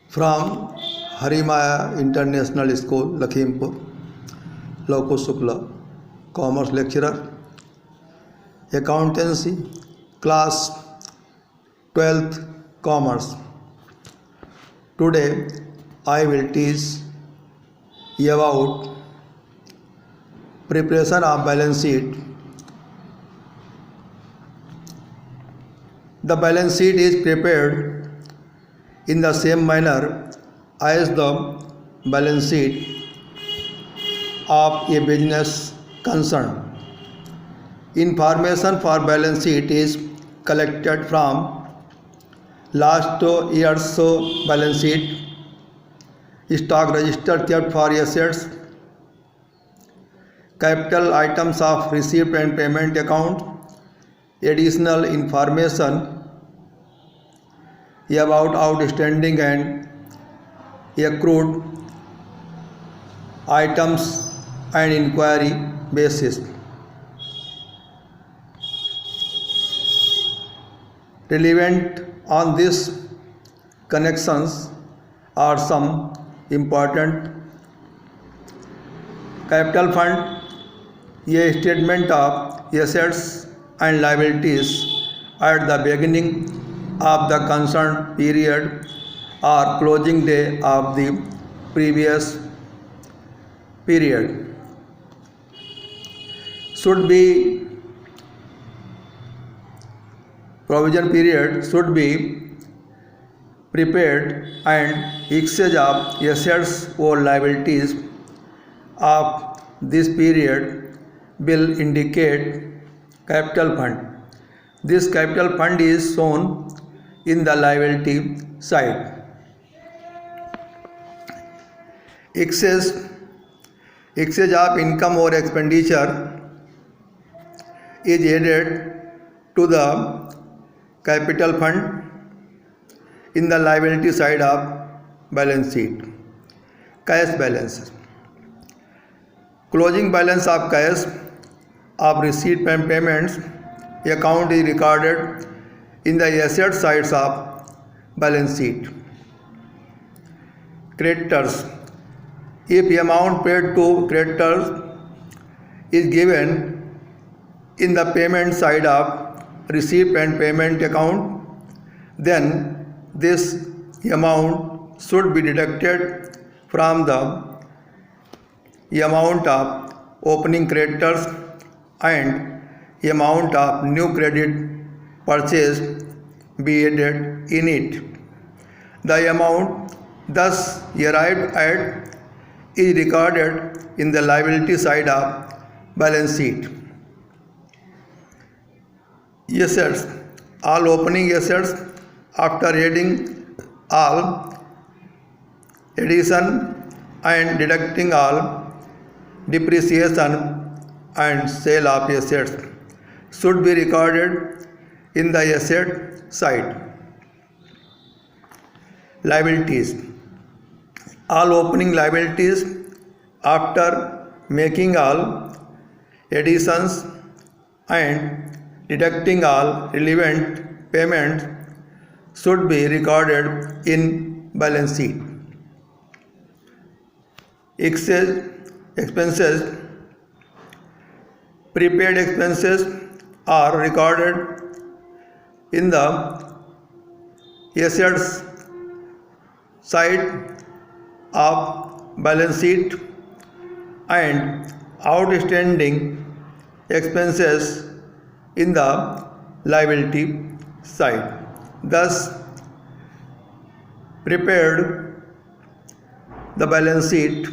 From Harimaya International School, Lakhimpur, Lokus Shukla, Commerce Lecturer, Accountancy, Class 12th, Commerce. Today I will teach you about preparation of balance sheet. The balance sheet is prepared in the same manner as the balance sheet of a business concern. Information for balance sheet is collected from last 2 years balance sheet, stock register kept for assets, capital items of receipt and payment account, additional information about outstanding and accrued items and inquiry basis. Relevant on these connections are some important capital fund, a statement of assets and liabilities at the beginning of the concerned period or closing day of the previous period. Provision period should be prepared and exchange of assets or liabilities of this period will indicate capital fund. This capital fund is shown in the liability side. Excess of income or expenditure is added to the capital fund in the liability side of balance sheet. Cash balance. Closing balance of cash of receipt and payments account is recorded in the asset sides of balance sheet. Creditors. If amount paid to creditors is given in the payment side of receipt and payment account, then this amount should be deducted from the amount of opening creditors and amount of new credit purchased be added in it. The amount thus arrived at is recorded in the liability side of balance sheet. Assets. All opening assets after adding all addition and deducting all depreciation and sale of assets should be recorded in the asset side. Liabilities. All opening liabilities after making all additions and deducting all relevant payments should be recorded in balance sheet. Expenses. Prepaid expenses are recorded in the assets side of balance sheet and outstanding expenses in the liability side. Thus, prepared the balance sheet